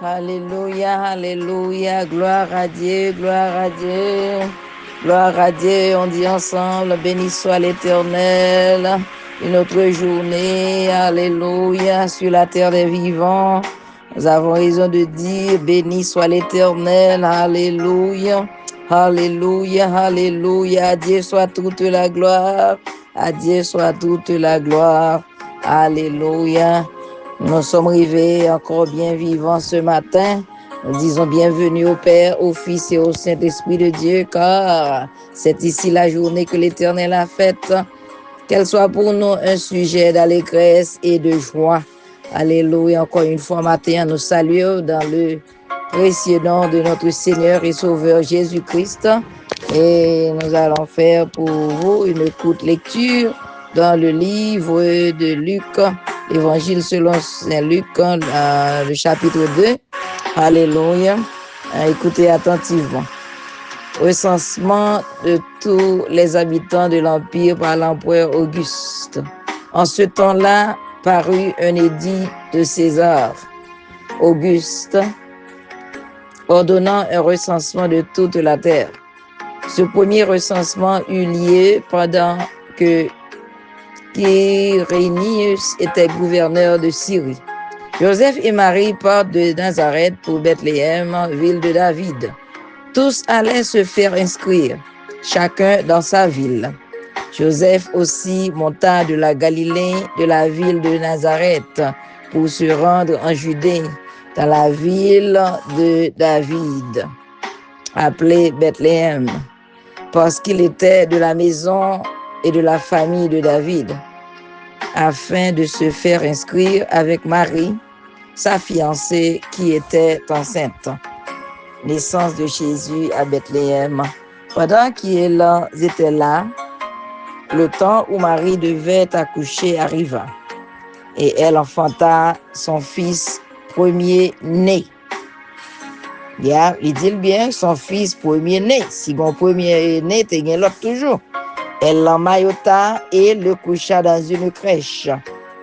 Alléluia, alléluia, gloire à Dieu, gloire à Dieu. Gloire à Dieu, on dit ensemble, béni soit l'Éternel. Une autre journée, alléluia, sur la terre des vivants. Nous avons raison de dire, béni soit l'Éternel, alléluia. Alléluia, alléluia, à Dieu soit toute la gloire. À Dieu soit toute la gloire. Alléluia. Nous sommes arrivés encore bien vivants ce matin. Nous disons bienvenue au Père, au Fils et au Saint-Esprit de Dieu, car c'est ici la journée que l'Éternel a faite. Qu'elle soit pour nous un sujet d'allégresse et de joie. Alléluia. Encore une fois, matin, nous saluons dans le précieux nom de notre Seigneur et Sauveur Jésus-Christ. Et nous allons faire pour vous une courte lecture dans le livre de Luc, l'Évangile selon Saint Luc, le chapitre 2. Alléluia. Écoutez attentivement. Recensement de tous les habitants de l'Empire par l'empereur Auguste. En ce temps-là, parut un édit de César Auguste ordonnant un recensement de toute la terre. Ce premier recensement eut lieu pendant que Quirinius était gouverneur de Syrie. Joseph et Marie partent de Nazareth pour Bethléem, ville de David. Tous allaient se faire inscrire, chacun dans sa ville. Joseph aussi monta de la Galilée, de la ville de Nazareth, pour se rendre en Judée, dans la ville de David, appelée Bethléem, parce qu'il était de la maison et de la famille de David, afin de se faire inscrire avec Marie, sa fiancée qui était enceinte. Naissance de Jésus à Bethléem. Pendant qu'ils étaient là, le temps où Marie devait accoucher arriva, et elle enfanta son fils premier-né. Il dit bien, son fils premier-né. Si mon premier-né, t'es l'autre toujours. Elle l'emmaillota et le coucha dans une crèche,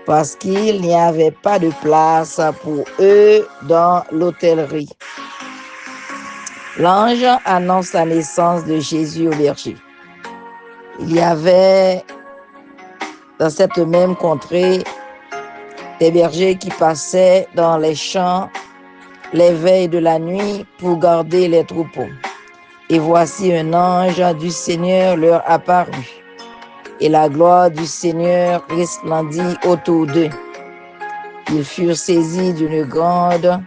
parce qu'il n'y avait pas de place pour eux dans l'hôtellerie. L'ange annonce la naissance de Jésus au berger. Il y avait dans cette même contrée des bergers qui passaient dans les champs les veilles de la nuit pour garder les troupeaux. Et voici un ange du Seigneur leur apparut, et la gloire du Seigneur resplendit autour d'eux. Ils furent saisis d'une grande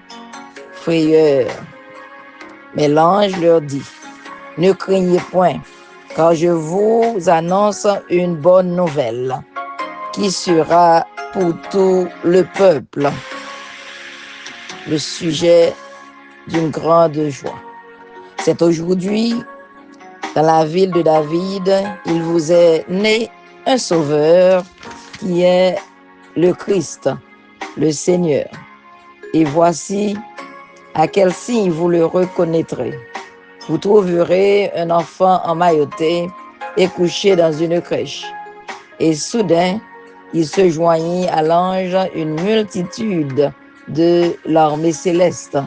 frayeur. Mais l'ange leur dit, « Ne craignez point, car je vous annonce une bonne nouvelle, qui sera pour tout le peuple le sujet d'une grande joie. C'est aujourd'hui, dans la ville de David, il vous est né un sauveur qui est le Christ, le Seigneur. Et voici à quel signe vous le reconnaîtrez. Vous trouverez un enfant emmailloté et couché dans une crèche. » Et soudain, il se joignit à l'ange une multitude de l'armée céleste,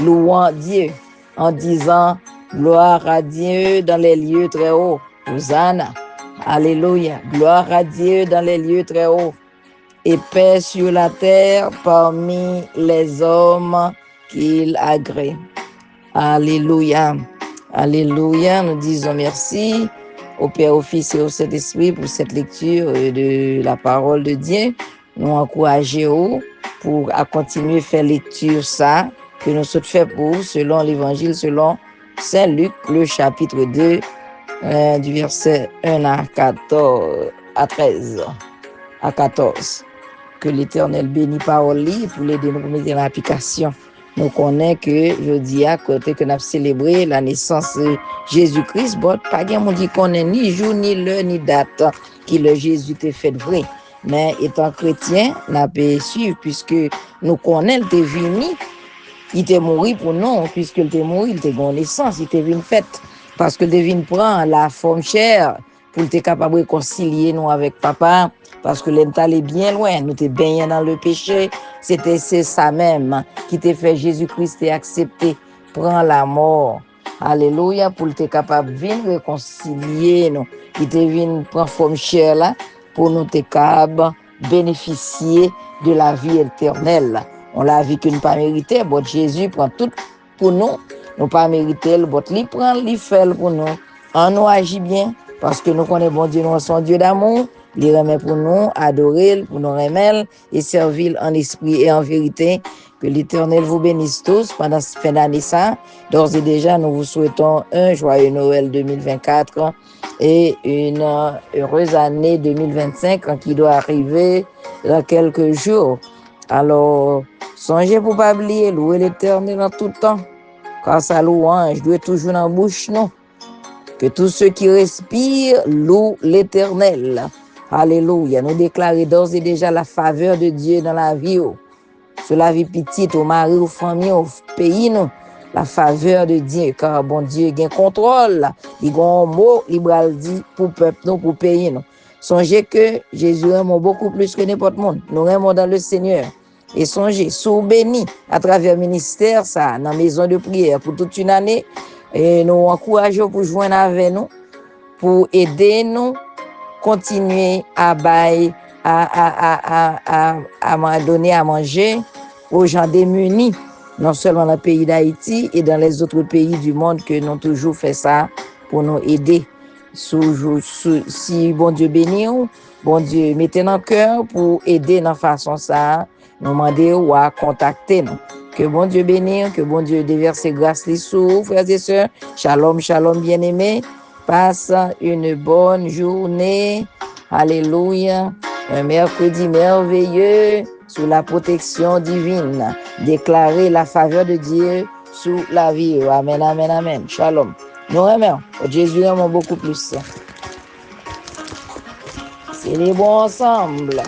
louant Dieu, en disant « Gloire à Dieu dans les lieux très hauts, Hosanna, Alléluia, gloire à Dieu dans les lieux très hauts, et paix sur la terre parmi les hommes qu'il agrée. » Alléluia, alléluia, nous disons merci au Père, au Fils et au Saint-Esprit pour cette lecture de la parole de Dieu. Nous encourageons pour continuer à faire lecture ça, que nous sommes fait pour selon l'évangile, selon Saint Luc, le chapitre 2, du verset 1 à 13, à 14. Que l'Éternel bénisse parole pour l'aider nous mettre en application. Nous connaissons que jeudi à côté que nous avons célébré la naissance de Jésus-Christ, bon, pas de monde qui connaît ni jour, ni l'heure, ni date qui le Jésus t'est fait vrai. Mais étant chrétien, nous avons suivre puisque nous connaissons, il est venu, il est mort pour nous, puisqu'il est mort, il est en naissance, il est venu fait. Parce que il venu prendre la forme chair pour être capable de réconcilier nous avec papa, parce que l'on allait bien loin, nous étions baignés dans le péché. C'est ça même qui t'a fait Jésus-Christ t'est accepté, prend la mort. Alléluia, pour être capable de venir réconcilier nous. Il te vient prendre forme chair là, pour nous être capable de bénéficier de la vie éternelle. On l'a vu qu'on n'a pas mérité, mais Jésus prend tout pour nous. Nous pas mérité, mais il prend, il fait pour nous. On nous agit bien, parce que nous connaissons bon Dieu, nous sommes Dieu d'amour. Il remet pour nous, adorer, pour nous remettre et servir en esprit et en vérité. Que l'Éternel vous bénisse tous pendant cette fin d'année. D'ores et déjà, nous vous souhaitons un joyeux Noël 2024 et une heureuse année 2025 qui doit arriver dans quelques jours. Alors, songez pour ne pas oublier, louer l'Éternel en tout temps, car sa louange doit toujours dans la bouche, non? Que tous ceux qui respirent louent l'Éternel. Alléluia. Nous déclarons d'ores et déjà la faveur de Dieu dans la vie, sur la vie petite, au mari, aux familles, au pays, nous. La faveur de Dieu, car bon Dieu a un contrôle, il a un mot, il a dit pour le peuple, nous, pour le pays. Nous. Songez que Jésus aime beaucoup plus que n'importe monde. Nous aimons dans le Seigneur. Et songez, sous béni à travers le ministère, ça, dans la maison de prière, pour toute une année, et nous encourageons pour joindre avec nous, pour aider nous, continuer à bailler, à donner à manger aux gens démunis, non seulement dans le pays d'Haïti et dans les autres pays du monde que nous avons toujours fait ça pour nous aider. Si bon Dieu bénit, bon Dieu mettez dans le cœur pour aider dans façon ça, nous demander ou à contacter nous. Que bon Dieu bénisse, que bon Dieu déverse grâce les sous, frères et sœurs. Shalom, shalom, bien-aimés. Passe une bonne journée. Alléluia. Un mercredi merveilleux sous la protection divine. Déclarer la faveur de Dieu sous la vie. Amen, amen, amen. Shalom. Nous aimons. Jésus aime beaucoup plus. Célébrons ensemble.